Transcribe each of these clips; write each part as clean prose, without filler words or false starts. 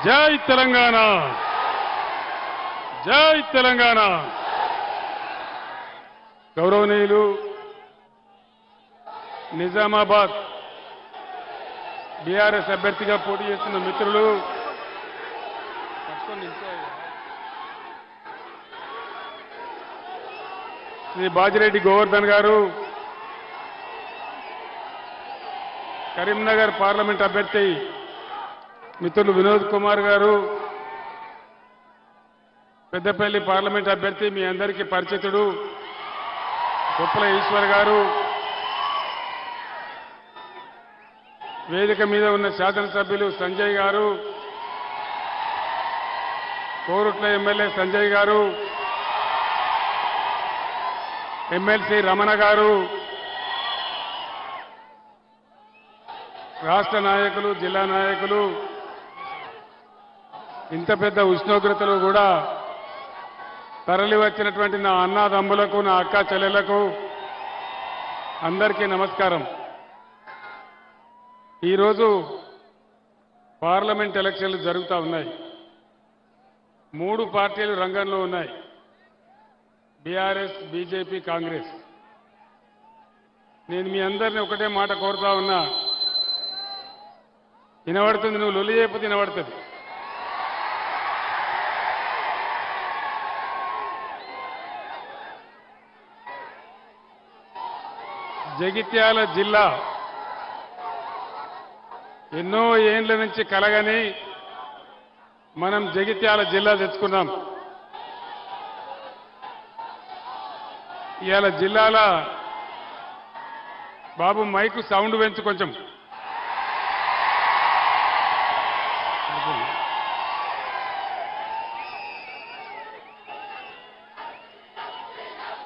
జై తెలంగాణ జై తెలంగాణ గౌరవనీయులు నిజామాబాద్ బీఆర్ఎస్ అభ్యర్థిగా పోటీ చేస్తున్న మిత్రులు శ్రీ బాజిరెడ్డి గోవర్ధన్ గారు, కరీంనగర్ పార్లమెంట్ అభ్యర్థి మిత్రులు వినోద్ కుమార్ గారు, పెద్దపల్లి పార్లమెంట్ అభ్యర్థి మీ అందరికీ పరిచితుడు కొప్పుల ఈశ్వర్ గారు, వేదిక మీద ఉన్న శాసనసభ్యులు సంజయ్ గారు, కోరుట్ల ఎమ్మెల్యే సంజయ్ గారు, ఎమ్మెల్సీ రమణ గారు, రాష్ట్ర నాయకులు, జిల్లా నాయకులు, ఇంత పెద్ద ఉష్ణోగ్రతలు కూడా తరలి వచ్చినటువంటి నా అన్నదమ్ములకు, నా అక్క చెల్లెలకు అందరికీ నమస్కారం. ఈరోజు పార్లమెంట్ ఎలక్షన్లు జరుగుతూ ఉన్నాయి. 3 పార్టీలు రంగంలో ఉన్నాయి: బీఆర్ఎస్, బీజేపీ, కాంగ్రెస్. నేను మీ అందరినీ ఒకటే మాట కోరుతా ఉన్నా, వినబడుతుంది, నువ్వు లొల్లి చేయకపోతే వినబడుతుంది. జగిత్యాల జిల్లా ఎన్నో ఏండ్ల నుంచి కలగని మనం జగిత్యాల జిల్లా తెచ్చుకున్నాం. ఇవాళ జిల్లాల బాబు మైకు సౌండ్ పెంచు కొంచెం.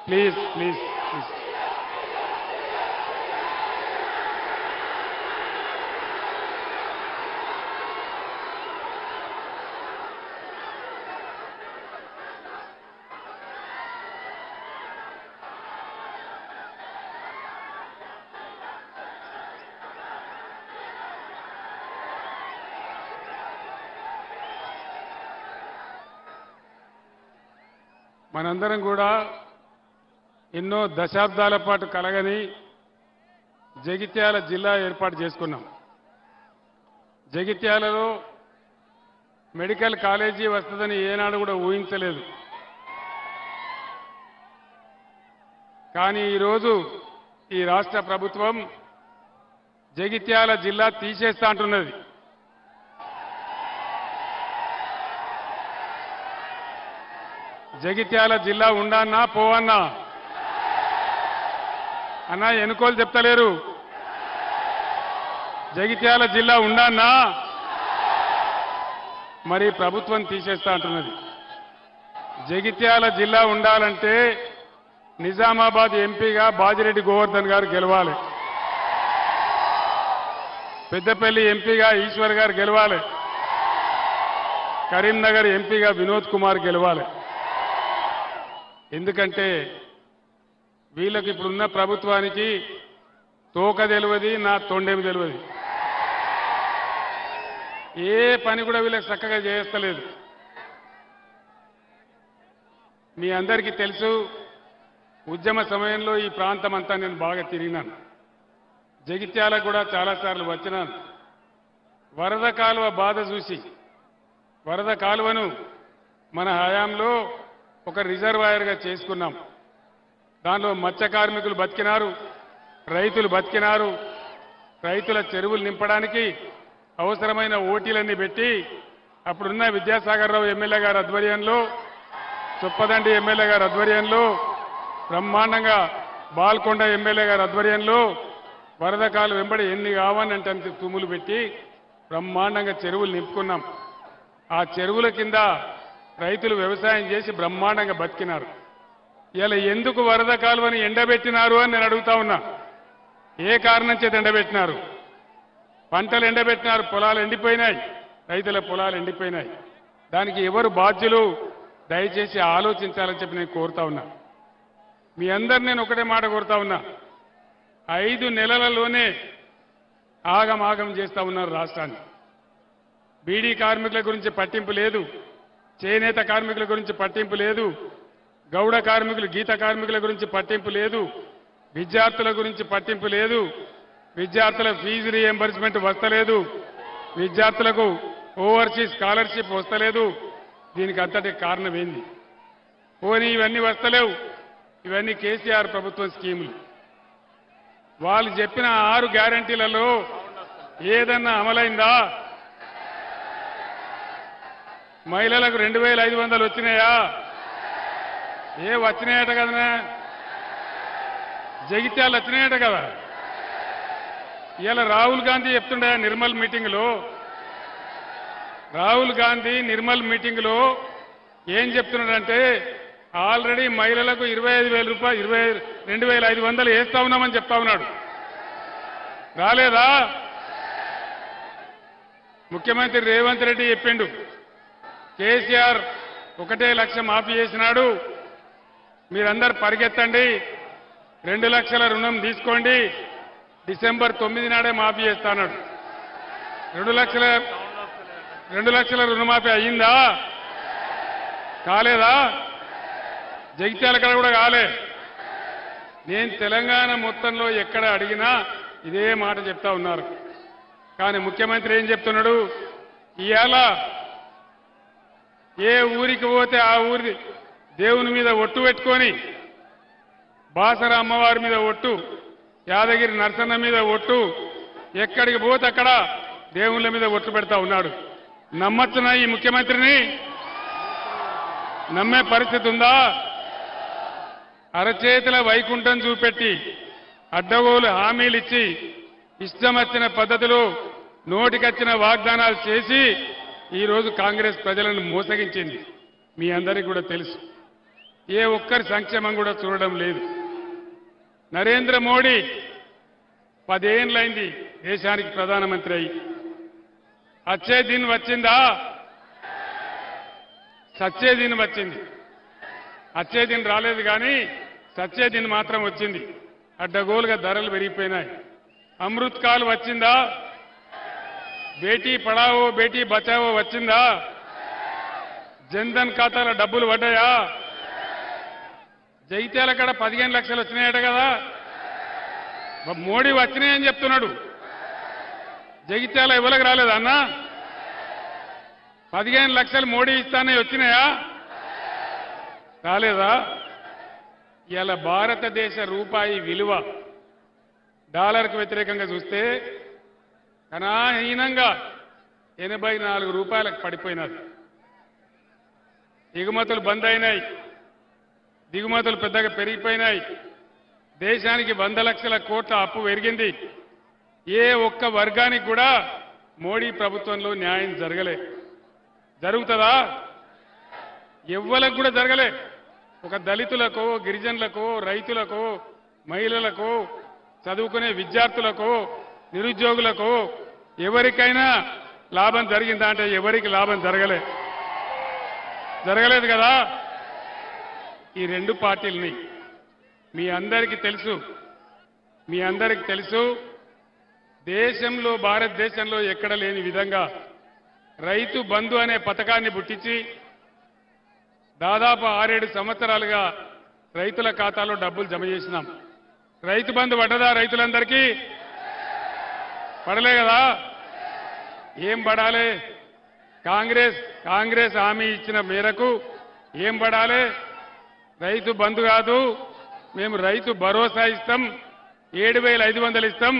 Please please please. మనందరం కూడా ఎన్నో దశాబ్దాల పాటు కలగని జగిత్యాల జిల్లా ఏర్పాటు చేసుకున్నాం. జగిత్యాలలో మెడికల్ కాలేజీ వస్తుందని ఏనాడు కూడా ఊహించలేదు. కానీ ఈరోజు ఈ రాష్ట్ర ప్రభుత్వం జగిత్యాల జిల్లా తీసేస్తా అంటున్నది. జగిత్యాల జిల్లా ఉండన్నా పోవన్నా అన్నా ఎన్నుకోలు చెప్తలేరు. జగిత్యాల జిల్లా ఉండన్నా మరి ప్రభుత్వం తీసేస్తా అంటున్నది. జగిత్యాల జిల్లా ఉండాలంటే నిజామాబాద్ ఎంపీగా బాజిరెడ్డి గోవర్ధన్ గారు గెలవాలి, పెద్దపల్లి ఎంపీగా ఈశ్వర్ గారు గెలవాలి, కరీంనగర్ ఎంపీగా వినోద్ కుమార్ గెలవాలి. ఎందుకంటే వీళ్ళకి ఇప్పుడున్న ప్రభుత్వానికి తోక తెలియదు, నా తొండేమి తెలియదు. ఏ పని కూడా వీళ్ళకి చక్కగా చేస్తలేదు. మీ అందరికీ తెలుసు, ఉద్యమ సమయంలో ఈ ప్రాంతం అంతా నేను బాగా తిరిగినాను. జగిత్యాల కూడా చాలాసార్లు వచ్చినాను. వరద కాలువ బాధ చూసి, వరద కాలువను మన హయాంలో ఒక రిజర్వాయర్గా చేసుకున్నాం. దానిలో మత్స్య కార్మికులు బతికినారు, రైతులు బతికినారు. రైతుల చెరువులు నింపడానికి అవసరమైన ఓటీలన్నీ పెట్టి అప్పుడున్న విద్యాసాగర్ రావు ఎమ్మెల్యే గారి ఆధ్వర్యంలో, చొప్పదండి ఎమ్మెల్యే గారి ఆధ్వర్యంలో, బ్రహ్మాండంగా బాల్కొండ ఎమ్మెల్యే గారి ఆధ్వర్యంలో వరద కాలు వెంబడి ఎన్ని కావాలంటే అంత తుమ్ములు పెట్టి బ్రహ్మాండంగా చెరువులు నింపుకున్నాం. ఆ చెరువుల కింద రైతులు వ్యవసాయం చేసి బ్రహ్మాండంగా బతికినారు. ఇలా ఎందుకు వరద కాలువని ఎండబెట్టినారు అని నేను అడుగుతా ఉన్నా. ఏ కారణం చేత ఎండబెట్టినారు? పంటలు ఎండబెట్టినారు, పొలాలు ఎండిపోయినాయి, రైతుల పొలాలు ఎండిపోయినాయి. దానికి ఎవరు బాధ్యులు? దయచేసి ఆలోచించాలని చెప్పి నేను కోరుతా ఉన్నా. మీ అందరు నేను ఒకటే మాట కోరుతా ఉన్నా, 5 నెలలలోనే ఆగమాగం చేస్తా ఉన్నారు రాష్ట్రాన్ని. బీడీ కార్మికుల గురించి పట్టింపు లేదు, చేనేత కార్మికుల గురించి పట్టింపు లేదు, గౌడ కార్మికులు గీత కార్మికుల గురించి పట్టింపు లేదు, విద్యార్థుల గురించి పట్టింపు లేదు, విద్యార్థుల ఫీజు రీఎంబర్స్మెంట్ వస్తలేదు, విద్యార్థులకు ఓవర్సీస్ స్కాలర్షిప్ వస్తలేదు. దీనికి అంతటి కారణం ఏంది? పోనీ ఇవన్నీ వస్తలేవు, ఇవన్నీ కేసీఆర్ ప్రభుత్వం స్కీములు. వాళ్ళు చెప్పిన 6 గ్యారంటీలలో ఏదన్నా అమలైందా? మహిళలకు 2500 వచ్చినాయా? వచ్చినాయట కదనా? జగిత్యాలు వచ్చినాయట కదా? ఇలా రాహుల్ గాంధీ చెప్తుండే నిర్మల్ మీటింగ్లో, రాహుల్ గాంధీ నిర్మల్ మీటింగ్లో ఏం చెప్తున్నాడంటే ఆల్రెడీ మహిళలకు 25,000 రూపాయలు 22,500 వేస్తా ఉన్నామని చెప్తా ఉన్నాడు. రాలేదా? ముఖ్యమంత్రి రేవంత్ రెడ్డి చెప్పిండు, కేసీఆర్ 1 లక్ష మాఫీ చేసినాడు, మీరందరూ పరిగెత్తండి, 2 లక్షల రుణం తీసుకోండి, డిసెంబర్ 9 నాడే మాఫీ చేస్తాడు. 2 లక్షల రుణమాఫీ అయ్యిందా? కాలేదా? జగిత్యాల కడ కూడా కాలే. నేను తెలంగాణ మొత్తంలో ఎక్కడ అడిగినా ఇదే మాట చెప్తా ఉన్నారు. కానీ ముఖ్యమంత్రి ఏం చెప్తున్నాడు? ఇవాళ ఏ ఊరికి పోతే ఆ ఊరి దేవుని మీద ఒట్టు పెట్టుకొని, బాసర అమ్మవారి మీద ఒట్టు, యాదగిరి నరసన్న మీద ఒట్టు, ఎక్కడికి పోతే అక్కడ దేవుళ్ళ మీద ఒట్టు పెడతా ఉన్నాడు. నమ్మచ్చునా ఈ ముఖ్యమంత్రిని? నమ్మే పరిస్థితి ఉందా? అరచేతుల వైకుంఠం చూపెట్టి అడ్డగోలు హామీలు ఇచ్చి ఇష్టం వచ్చిన పద్ధతిలో నోటికొచ్చిన వాగ్దానాలు చేసి ఈరోజు కాంగ్రెస్ ప్రజలను మోసగించింది. మీ అందరికీ కూడా తెలుసు. ఏ ఒక్కరి సంక్షేమం కూడా చూడడం లేదు. నరేంద్ర మోడీ 10 ఏళ్లైంది దేశానికి ప్రధానమంత్రి అయి. అచ్చే దిన్ వచ్చిందా? సచ్చే దిన్ వచ్చింది. అచ్చే దిన్ రాలేదు కానీ సచ్చే దిన్ మాత్రం వచ్చింది. అడ్డగోలుగా ధరలు పెరిగిపోయినాయి. అమృత్ కాల్ వచ్చిందా? బేటీ పడావో బేటీ బచావో వచ్చిందా? జన్ధన్ ఖాతాల డబ్బులు పడ్డాయా? జగిత్యాల కాడ 15 లక్షలు వచ్చినాయట కదా? మోడీ వచ్చినాయని చెప్తున్నాడు. జగిత్యాల ఎవరికి రాలేదా అన్న? 15 లక్షలు మోడీ ఇస్తానే వచ్చినాయా? రాలేదా? ఇలా భారతదేశ రూపాయి విలువ డాలర్కు వ్యతిరేకంగా చూస్తే కనాహీనంగా 84 రూపాయలకు పడిపోయినది. ఎగుమతులు బంద్ అయినాయి, దిగుమతులు పెద్దగా పెరిగిపోయినాయి. దేశానికి 100 లక్షల కోట్ల అప్పు పెరిగింది. ఏ ఒక్క వర్గానికి కూడా మోడీ ప్రభుత్వంలో న్యాయం జరగలే. జరుగుతుందా? ఎవ్వలకు కూడా జరగలే. ఒక దళితులకు, గిరిజనులకు, రైతులకు, మహిళలకు, చదువుకునే విద్యార్థులకు, నిరుద్యోగులకు ఎవరికైనా లాభం జరిగిందా అంటే ఎవరికి లాభం జరగలేదు కదా? ఈ 2 పార్టీలని మీ అందరికీ తెలుసు. దేశంలో, భారతదేశంలో ఎక్కడ లేని విధంగా రైతు బంధు అనే పథకాన్ని పుట్టించి దాదాపు 6-7 సంవత్సరాలుగా రైతుల ఖాతాలో డబ్బులు జమ చేసినాం. రైతు బంధు పడ్డదా? రైతులందరికీ పడలే కదా? ఏం పడాలి? కాంగ్రెస్ హామీ ఇచ్చిన మేరకు ఏం పడాలి? రైతు బంధు కాదు, మేము రైతు భరోసా ఇస్తాం, 7,500 ఇస్తాం,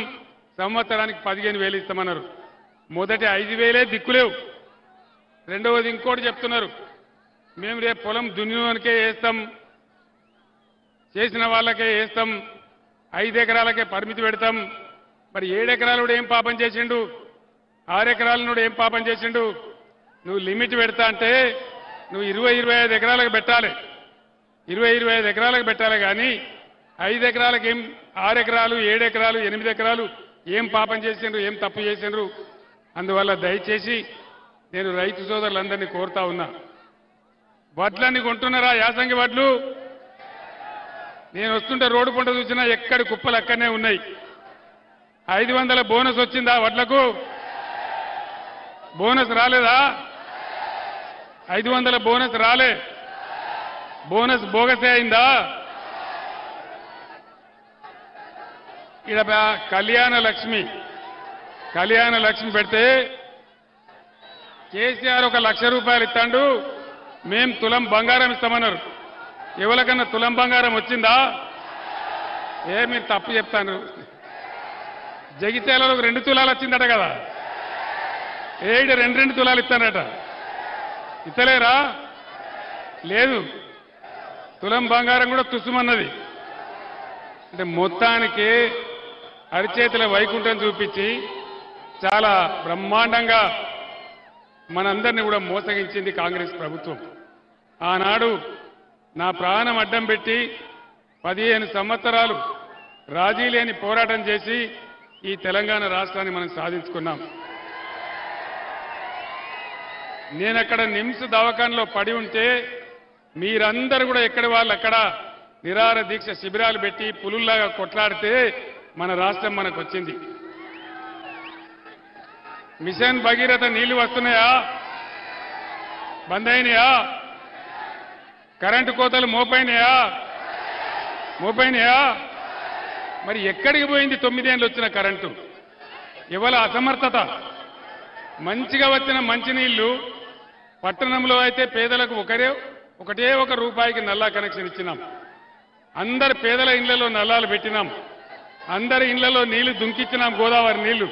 సంవత్సరానికి 15,000 ఇస్తామన్నారు. మొదటి 5,000 దిక్కులేవు. రెండవది ఇంకోటి చెప్తున్నారు, మేము రేపు పొలం దున్నినోనికే వేస్తాం, చేసిన వాళ్ళకే వేస్తాం, 5 ఎకరాలకే పరిమితి పెడతాం. మరి 7 ఎకరాలు ఏం పాపం చేసిండు? 6 ఎకరాలను ఏం పాపం చేసిండు? నువ్వు లిమిట్ పెడతా అంటే నువ్వు 20-25 ఎకరాలకు పెట్టాలి. 20-25 ఎకరాలకు పెట్టాలి కానీ 5 ఎకరాలకు ఏం, 6 ఎకరాలు, 7 ఎకరాలు, 8 ఎకరాలు ఏం పాపం చేసిండ్రు, ఏం తప్పు చేసిండ్రు? అందువల్ల దయచేసి నేను రైతు సోదరులందరినీ కోరుతా ఉన్నా, వడ్లన్నీ కొంటున్నారా? యాసంగి వడ్లు నేను వస్తుంటే రోడ్డు పంట చూసినా ఎక్కడి కుప్పలు అక్కడనే ఉన్నాయి. 500 బోనస్ వచ్చిందా వడ్లకు? బోనస్ రాలేదా? 500 బోనస్ రాలే. బోనస్ బోగసే అయిందా? ఇక్కడ కళ్యాణ లక్ష్మి పెడితే కేసీఆర్ 1 లక్ష రూపాయలు ఇస్తాడు, మేం తులం బంగారం ఇస్తామన్నారు. ఎవరికన్నా తులం బంగారం వచ్చిందా? మీరు తప్పు చెప్తాను. జగిత్యాలలో 2 తులాలు వచ్చిందట కదా, 2 తులాలు ఇస్తానట. ఇస్తలేరా? లేదు. తులం బంగారం కూడా తుస్సుమన్నది. అంటే మొత్తానికి అరిచేతుల వైకుంఠం చూపించి చాలా బ్రహ్మాండంగా మనందరినీ కూడా మోసగించింది కాంగ్రెస్ ప్రభుత్వం. ఆనాడు నా ప్రాణం అడ్డం పెట్టి 15 సంవత్సరాలు రాజీ లేని పోరాటం చేసి ఈ తెలంగాణ రాష్ట్రాన్ని మనం సాధించుకున్నాం. నేనక్కడ నిమ్స్ దవాఖానలో పడి ఉంటే మీరందరూ కూడా ఎక్కడి వాళ్ళు అక్కడ నిరాహార దీక్ష శిబిరాలు పెట్టి పులుల్లాగా కొట్లాడితే మన రాష్ట్రం మనకు వచ్చింది. మిషన్ భగీరథ నీళ్లు వస్తున్నాయా? బంద్ అయినాయా? కరెంటు కోతలు మోపైనాయా? మరి ఎక్కడికి పోయింది 9 ఏళ్ళు వచ్చిన కరెంటు? ఇవాళ అసమర్థత. మంచిగా వచ్చిన మంచినీళ్లు పట్టణంలో అయితే పేదలకు ఒకటే 1 రూపాయికి నల్లా కనెక్షన్ ఇచ్చినాం. అందరి పేదల ఇళ్లలో నల్లాలు పెట్టినాం. అందరి ఇళ్లలో నీళ్లు దుంకిచ్చినాం, గోదావరి నీళ్లు.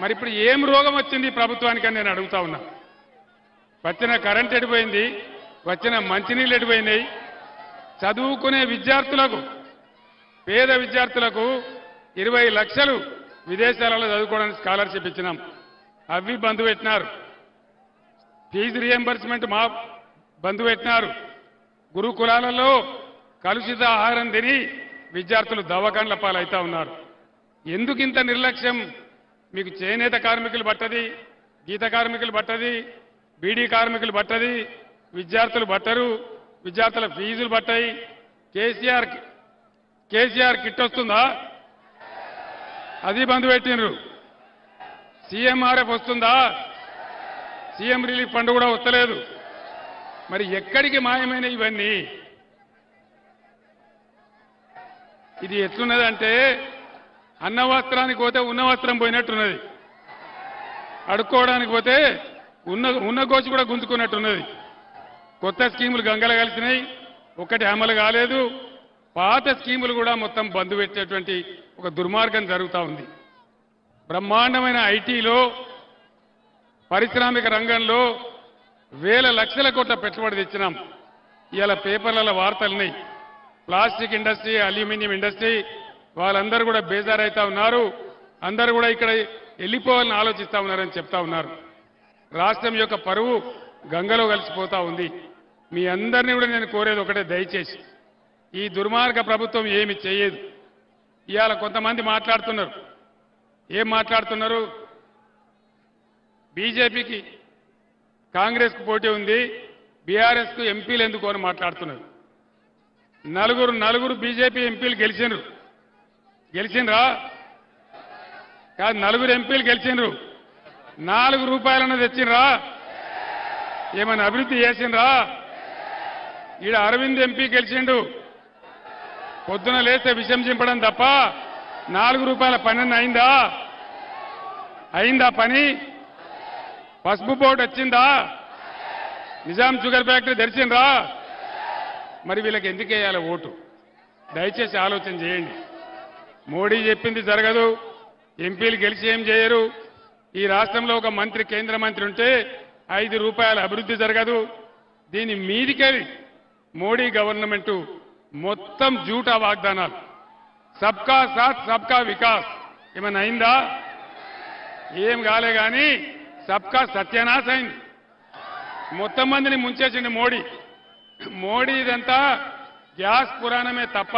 మరి ఇప్పుడు ఏం రోగం వచ్చింది ప్రభుత్వానికని నేను అడుగుతా ఉన్నా. వచ్చిన కరెంట్ ఎడిపోయింది, వచ్చిన మంచినీళ్ళు ఎడిపోయినాయి. చదువుకునే విద్యార్థులకు, పేద విద్యార్థులకు 20 లక్షలు విదేశాలలో చదువుకోవడానికి స్కాలర్షిప్ ఇచ్చినాం. అవి బంద్ పెట్టినారు. ఫీజు రియంబర్స్మెంట్ మా బంద్ పెట్టినారు. గురుకులాలలో కలుషిత ఆహారం తిని విద్యార్థులు దవాఖాన్ల పాలవుతా ఉన్నారు. ఎందుకింత నిర్లక్ష్యం? మీకు చేనేత కార్మికులు పట్టది, గీత కార్మికులు పట్టది, బీడీ కార్మికులు పట్టది, విద్యార్థులు పట్టరు, విద్యార్థుల ఫీజులు పట్టాయి. కేసీఆర్ కిట్ వస్తుందా? అది బంద్ పెట్టినరు. సీఎంఆర్ఎఫ్ వస్తుందా? సీఎం రిలీఫ్ ఫండ్ కూడా వస్తలేదు. మరి ఎక్కడికి మాయమైన ఇవన్నీ? ఇది ఎట్లున్నదంటే అన్న వస్త్రానికి పోతే ఉన్న వస్త్రం పోయినట్టున్నది, అడుక్కోవడానికి పోతే ఉన్న గోచి కూడా గుంజుకున్నట్టున్నది. కొత్త స్కీములు గంగలు కలిసినాయి, ఒకటి అమలు కాలేదు. పాత స్కీములు కూడా మొత్తం బంద్ పెట్టేటువంటి ఒక దుర్మార్గం జరుగుతూ ఉంది. బ్రహ్మాండమైన ఐటీలో, పారిశ్రామిక రంగంలో వేల లక్షల కోట్ల పెట్టుబడి తెచ్చినాం. ఇవాళ పేపర్లలో వార్తలున్నాయి. ప్లాస్టిక్ ఇండస్ట్రీ, అల్యూమినియం ఇండస్ట్రీ వాళ్ళందరూ కూడా బేజారైతా ఉన్నారు. అందరూ కూడా ఇక్కడ వెళ్ళిపోవాలని ఆలోచిస్తా ఉన్నారని చెప్తా ఉన్నారు. రాష్ట్రం యొక్క పరువు గంగలో కలిసిపోతా ఉంది. మీ అందరినీ కూడా నేను కోరేది ఒకటే, దయచేసి ఈ దుర్మార్గ ప్రభుత్వం ఏమి చేయదు. ఇవాళ కొంతమంది మాట్లాడుతున్నారు. ఏం మాట్లాడుతున్నారు? బీజేపీకి కాంగ్రెస్కు పోటీ ఉంది, బీఆర్ఎస్కు ఎంపీలు ఎందుకు అని మాట్లాడుతున్నారు. నలుగురు బీజేపీ ఎంపీలు గెలిచిండ్రా? కాదు, 4 ఎంపీలు గెలిచిండ్రు. 4 రూపాయలన్న తెచ్చిండ్రా? ఏమైనా అభివృద్ధి చేసిండ్రా? ఈడ అరవింద్ ఎంపీ గెలిచిండు. పొద్దున లేస్తే విషం చింపడం తప్ప 4 రూపాయల పని అయిందా పని? పసుపు బోర్డు వచ్చిందా? నిజాం షుగర్ ఫ్యాక్టరీ తెరిచిండ్రా? మరి వీళ్ళకి ఎందుకు వేయాలి ఓటు? దయచేసి ఆలోచన చేయండి. మోడీ చెప్పింది జరగదు, ఎంపీలు గెలిచి ఏం చేయరు. ఈ రాష్ట్రంలో ఒక మంత్రి, కేంద్ర మంత్రి ఉంటే 5 రూపాయల అభివృద్ధి జరగదు. దీని మీదికెళ్ళి మోడీ గవర్నమెంట్ మొత్తం జూటా వాగ్దానాలు. సబ్కా సాత్ సబ్కా వికాస్ ఏమైనా అయిందా? ఏం కాలే కానీ సబ్కా సత్యనాశ అయింది. మొత్తం మందిని ముంచేసింది మోడీ. ఇదంతా గ్యాస్ పురాణమే తప్ప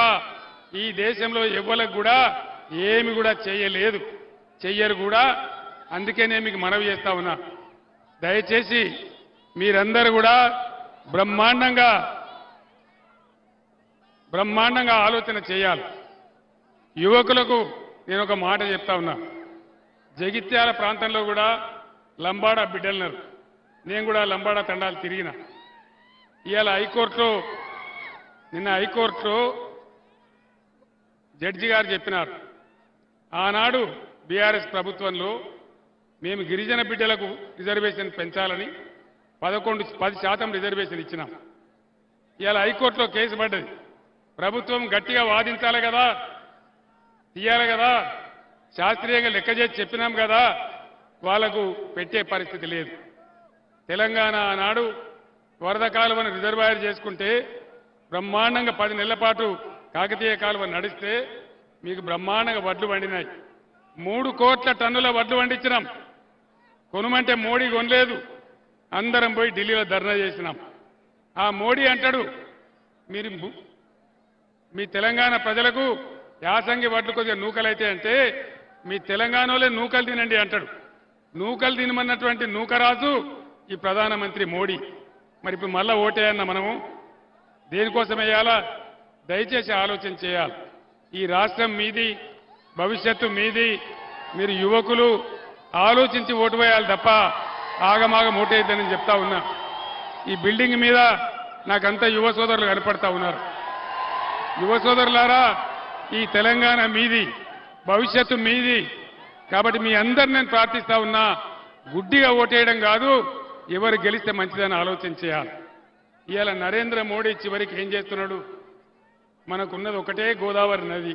ఈ దేశంలో ఎవ్వలకు కూడా ఏమి కూడా చేయలేదు, చెయ్యరు కూడా. అందుకే నేను మీకు మనవి చేస్తా ఉన్నా, దయచేసి మీరందరూ కూడా బ్రహ్మాండంగా ఆలోచన చేయాలి. యువకులకు నేను ఒక మాట చెప్తా ఉన్నా. జగిత్యాల ప్రాంతంలో కూడా లంబాడా బిడ్డలన్నారు. నేను కూడా లంబాడా తండాలు తిరిగిన. ఇవాళ హైకోర్టులో నిన్న హైకోర్టులో జడ్జి గారు చెప్పినారు, ఆనాడు బీఆర్ఎస్ ప్రభుత్వంలో మేము గిరిజన బిడ్డలకు రిజర్వేషన్ పెంచాలని 10% రిజర్వేషన్ ఇచ్చినాం. ఇవాళ హైకోర్టులో కేసు పడ్డది. ప్రభుత్వం గట్టిగా వాదించాలి కదా, తీయాలి కదా, శాస్త్రీయంగా లెక్క చేసి చెప్పినాం కదా, వాళ్లకు పెట్టే పరిస్థితి లేదు. తెలంగాణ ఆనాడు వరద కాలువను రిజర్వాయర్ చేసుకుంటే బ్రహ్మాండంగా 10 నెలల పాటు కాకతీయ కాలువ నడిస్తే మీకు బ్రహ్మాండంగా వడ్లు వండినాయి. 3 కోట్ల టన్నుల వడ్లు వండించినాం. కొనుమంటే మోడీ కొనలేదు. అందరం పోయి ఢిల్లీలో ధర్నా చేసినాం. ఆ మోడీ అంటాడు, మీరు మీ తెలంగాణ ప్రజలకు యాసంగి వడ్లు కొద్దిగా నూకలైతే అంటే మీ తెలంగాణలో నూకలు తినండి అంటాడు. నూకలు తినమన్నటువంటి నూకరాజు ఈ ప్రధానమంత్రి మోడీ. మరి ఇప్పుడు మళ్ళా ఓటేయన్న మనము దేనికోసం వేయాలా? దయచేసి ఆలోచన చేయాలి. ఈ రాష్ట్రం మీది, భవిష్యత్తు మీది. మీరు యువకులు ఆలోచించి ఓటు వేయాలి తప్ప ఆగమాగం ఓటేద్దని చెప్తా ఉన్నా. ఈ బిల్డింగ్ మీద నాకంతా యువ సోదరులు కనపడతా ఉన్నారు. యువ సోదరులారా, ఈ తెలంగాణ మీది, భవిష్యత్తు మీది. కాబట్టి మీ అందరు నేను ప్రార్థిస్తా ఉన్నా, గుడ్డిగా ఓటేయడం కాదు, ఎవరు గెలిస్తే మంచిదని ఆలోచన చేయాలి. ఇవాళ నరేంద్ర మోడీ చివరికి ఏం చేస్తున్నాడు? మనకున్నది ఒకటే గోదావరి నది.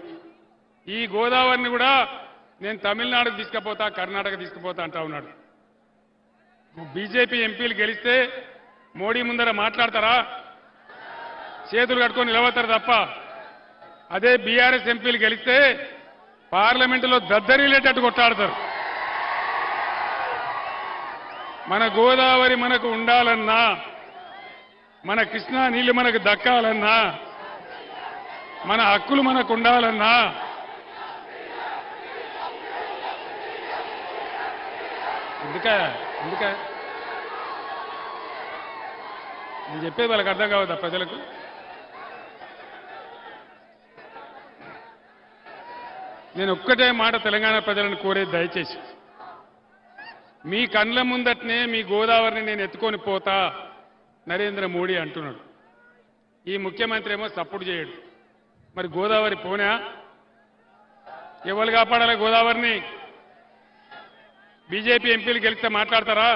ఈ గోదావరిని కూడా నేను తమిళనాడుకు తీసుకుపోతా, కర్ణాటక తీసుకుపోతా అంటా ఉన్నాడు. బీజేపీ ఎంపీలు గెలిస్తే మోడీ ముందర మాట్లాడతారా? చేతులు కట్టుకొని నిలబడతారు తప్ప. అదే బీఆర్ఎస్ ఎంపీలు గెలిస్తే పార్లమెంటులో దద్దరిల్లేటట్టు కొట్లాడతారు. మన గోదావరి మనకు ఉండాలన్నా, మన కృష్ణా నీళ్లు మనకు దక్కాలన్నా, మన హక్కులు మనకు ఉండాలన్నా ఎందుక నేను చెప్పేది వాళ్ళకి అర్థం కావద్దా ప్రజలకు? నేను ఒక్కటే మాట తెలంగాణ ప్రజలను కోరేది, దయచేసి మీ కండ్ల ముందటనే మీ గోదావరిని నేను ఎత్తుకొని పోతా నరేంద్ర మోడీ అంటున్నాడు. ఈ ముఖ్యమంత్రి ఏమో సపోర్ట్ చేయడు. మరి గోదావరి పోనా? ఎవరు కాపాడాలి గోదావరిని? బీజేపీ ఎంపీలు గెలిస్తే మాట్లాడతారా?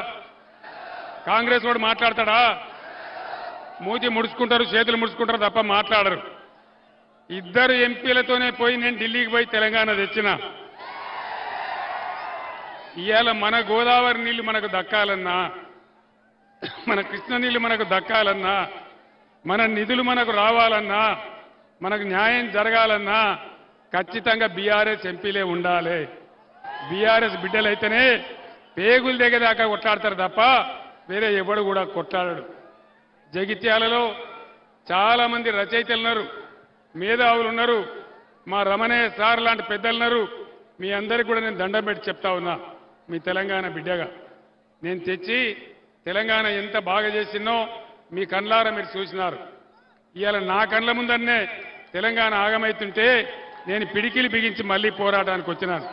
కాంగ్రెస్ వాడు మాట్లాడతాడా? మూతి ముడుచుకుంటారు, చేతులు ముడుచుకుంటారు తప్ప మాట్లాడరు. ఇద్దరు ఎంపీలతోనే పోయి నేను ఢిల్లీకి పోయి తెలంగాణ తెచ్చిన. ఇవాళ మన గోదావరి నీళ్లు మనకు దక్కాలన్నా, మన కృష్ణ నీళ్లు మనకు దక్కాలన్నా, మన నిధులు మనకు రావాలన్నా, మనకు న్యాయం జరగాలన్నా ఖచ్చితంగా బీఆర్ఎస్ ఎంపీలే ఉండాలి. బీఆర్ఎస్ బిడ్డలైతేనే పేగులు దగ్గరదాకా కొట్లాడతారు తప్ప వేరే ఎవడు కూడా కొట్లాడడు. జగిత్యాలలో చాలా మంది రచయితలు ఉన్నారు, మేధావులు ఉన్నారు, మా రమణయ్య సార్ లాంటి పెద్దలున్నారు. మీ అందరికీ కూడా నేను దండం పెట్టి చెప్తా ఉన్నా, మీ తెలంగాణ బిడ్డగా నేను తెచ్చి తెలంగాణ ఎంత బాగా చేసినో మీ కళ్ళారా మీరు చూసినారు. ఇవాళ నా కళ్ళ ముందరనే తెలంగాణ ఆగమైతుంటే నేను పిడికిలి బిగించి మళ్లీ పోరాటానికి వచ్చినాను.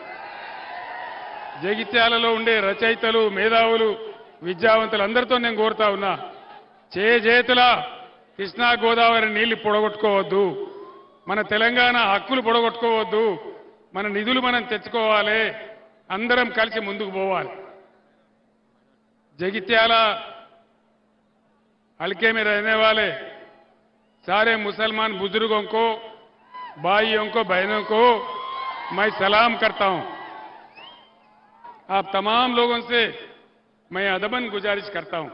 జగిత్యాలలో ఉండే రచయితలు, మేధావులు, విద్యావంతులు అందరితో నేను కోరుతా ఉన్నా, చేతుల కృష్ణా గోదావరి నీళ్లు పొడగొట్టుకోవద్దు, మన తెలంగాణ హక్కులు పొడగొట్టుకోవద్దు, మన నిధులు మనం తెచ్చుకోవాలి, అందరం కలిసి ముందుకు పోవాలి. जगित्याला हल्के में रहने वाले सारे मुसलमान बुजुर्गों को, भाइयों को, बहनों को मैं सलाम करता हूं। आप तमाम लोगों से मैं अदबन गुजारिश करता हूं,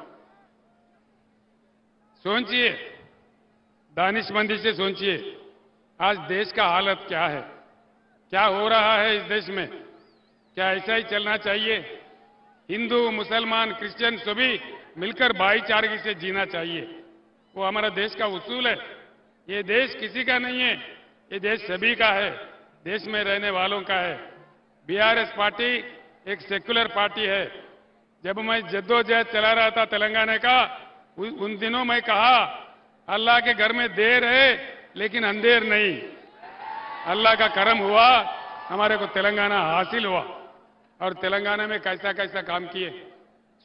सोचिए, दानिशमंदी से सोचिए, आज देश का हालत क्या है, क्या हो रहा है इस देश में, क्या ऐसा ही चलना चाहिए? हिंदू, मुसलमान, क्रिश्चियन सभी मिलकर भाईचारे से जीना चाहिए, वो हमारा देश का उसूल है। ये देश किसी का नहीं है, ये देश सभी का है, देश में रहने वालों का है। बीआरएस पार्टी एक सेक्युलर पार्टी है। जब मैं जद्दोजहद चला रहा था तेलंगाना का, उन दिनों मैं कहा अल्लाह के घर में देर है लेकिन अंधेर नहीं। अल्लाह का करम हुआ, हमारे को तेलंगाना हासिल हुआ और तेलंगाना में कैसा कैसा काम किए।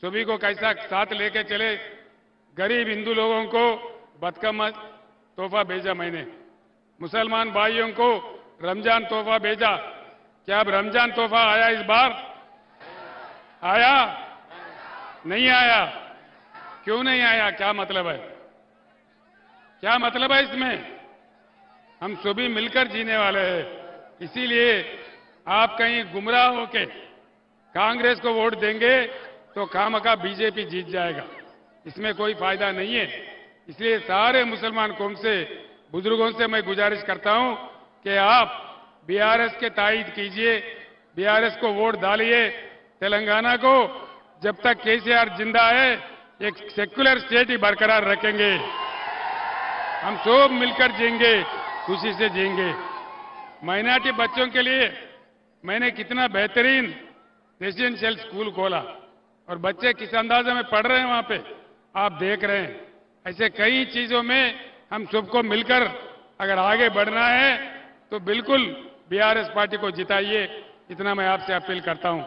सभी को कैसा साथ लेके चले। गरीब हिंदू लोगों को बदकम्मा तोहफा भेजा मैंने, मुसलमान भाइयों को रमजान तोहफा भेजा। क्या अब रमजान तोहफा आया इस बार? आया? नहीं आया? क्यों नहीं आया? क्या मतलब है? क्या मतलब है इसमें? हम सभी मिलकर जीने वाले हैं, इसीलिए आप कहीं गुमराह होके कांग्रेस को वोट देंगे तो खामखा बीजेपी जीत जाएगा, इसमें कोई फायदा नहीं है। इसलिए सारे मुसलमान कौम से, बुजुर्गों से मैं गुजारिश करता हूं कि आप बीआरएस के तायद कीजिए, बीआरएस को वोट डालिए। तेलंगाना को जब तक केसीआर जिंदा है एक सेक्युलर स्टेट ही बरकरार रखेंगे। हम सब मिलकर जिएंगे, खुशी से जिएंगे। माइनॉरिटी बच्चों के लिए मैंने कितना बेहतरीन रेजिडेंशियल स्कूल खोला और बच्चे किस अंदाजे में पढ़ रहे हैं वहां पे, आप देख रहे हैं। ऐसे कई चीजों में हम सबको मिलकर अगर आगे बढ़ना है तो बिल्कुल बीआरएस पार्टी को जिताइए, इतना मैं आपसे अपील करता हूं।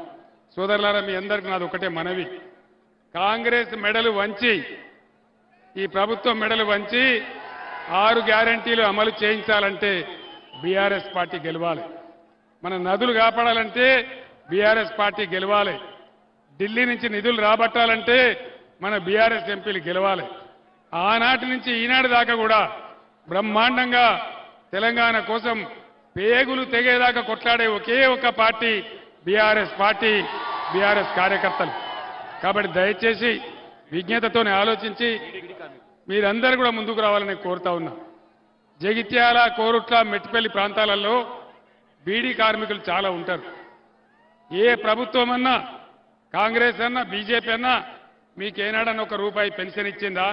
సోదరులారా, మీ అందరికీ నాది ఒకటే మనవి, కాంగ్రెస్ మెడలు వంచి, ఈ ప్రభుత్వం మెడలు వంచి 6 గ్యారెంటీలు అమలు చేయించాలంటే బీఆర్ఎస్ పార్టీ గెలవాలి. మన నదులు కాపాడాలంటే బీఆర్ఎస్ పార్టీ గెలవాలి. ఢిల్లీ నుంచి నిధులు రాబట్టాలంటే మన బీఆర్ఎస్ ఎంపీలు గెలవాలి. ఆనాటి నుంచి ఈనాటి దాకా కూడా బ్రహ్మాండంగా తెలంగాణ కోసం పేగులు తెగేదాకా కొట్లాడే ఒకే ఒక పార్టీ బీఆర్ఎస్ పార్టీ, బీఆర్ఎస్ కార్యకర్తలు. కాబట్టి దయచేసి విజ్ఞతతోనే ఆలోచించి మీరందరూ కూడా ముందుకు రావాలని కోరుతా ఉన్నా. జగిత్యాల, కోరుట్ల, మెట్టిపల్లి ప్రాంతాలలో బీడీ కార్మికులు చాలా ఉంటారు. ఏ ప్రభుత్వం అన్నా, కాంగ్రెస్ అన్నా, బీజేపీ అన్నా మీకేనాడన్నా ఒక రూపాయి పెన్షన్ ఇచ్చిందా?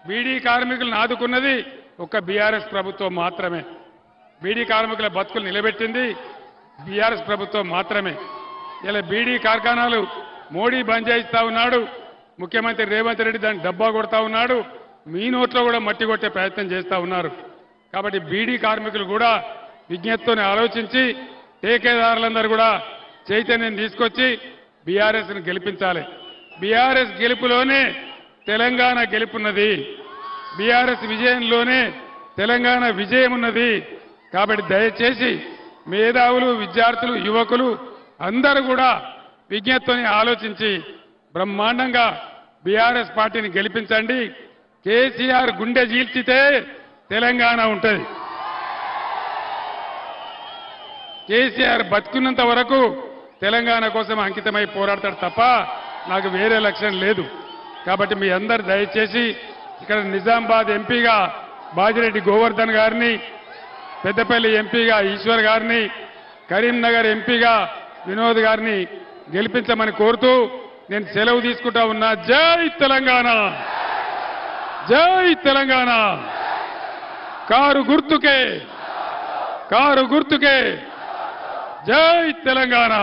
బీడీ కార్మికులను ఆదుకున్నది ఒక బీఆర్ఎస్ ప్రభుత్వం మాత్రమే. బీడీ కార్మికుల బతుకులు నిలబెట్టింది బీఆర్ఎస్ ప్రభుత్వం మాత్రమే. ఇలా బీడీ కార్ఖానాలు మోడీ బంద్ చేయిస్తా ఉన్నాడు, ముఖ్యమంత్రి రేవంత్ రెడ్డి దాన్ని డబ్బా కొడతా ఉన్నాడు, మీ నోట్లో కూడా మట్టి కొట్టే ప్రయత్నం చేస్తా ఉన్నారు. కాబట్టి బీడీ కార్మికులు కూడా విజ్ఞతతోనే ఆలోచించి ఠేకేదారులందరూ కూడా చైతన్యం తీసుకొచ్చి బీఆర్ఎస్ను గెలిపించాలి. బీఆర్ఎస్ గెలుపులోనే తెలంగాణ గెలుపున్నది, బీఆర్ఎస్ విజయంలోనే తెలంగాణ విజయం ఉన్నది. కాబట్టి దయచేసి మేధావులు, విద్యార్థులు, యువకులు అందరూ కూడా విజ్ఞతతోనే ఆలోచించి బ్రహ్మాండంగా బీఆర్ఎస్ పార్టీని గెలిపించండి. కేసీఆర్ గుండె చీల్చితే తెలంగాణ ఉంటుంది. కేసీఆర్ బతుకున్నంత వరకు తెలంగాణ కోసం అంకితమై పోరాడతాడు తప్ప నాకు వేరే లక్ష్యం లేదు. కాబట్టి మీ అందరు దయచేసి ఇక్కడ నిజామాబాద్ ఎంపీగా బాజిరెడ్డి గోవర్ధన్ గారిని, పెద్దపల్లి ఎంపీగా ఈశ్వర్ గారిని, కరీంనగర్ ఎంపీగా వినోద్ గారిని గెలిపించమని కోరుతూ నేను సెలవు తీసుకుంటా ఉన్నా. జై తెలంగాణ, జై తెలంగాణ. కారు గుర్తుకే, కారు గుర్తుకే. జై తెలంగాణ.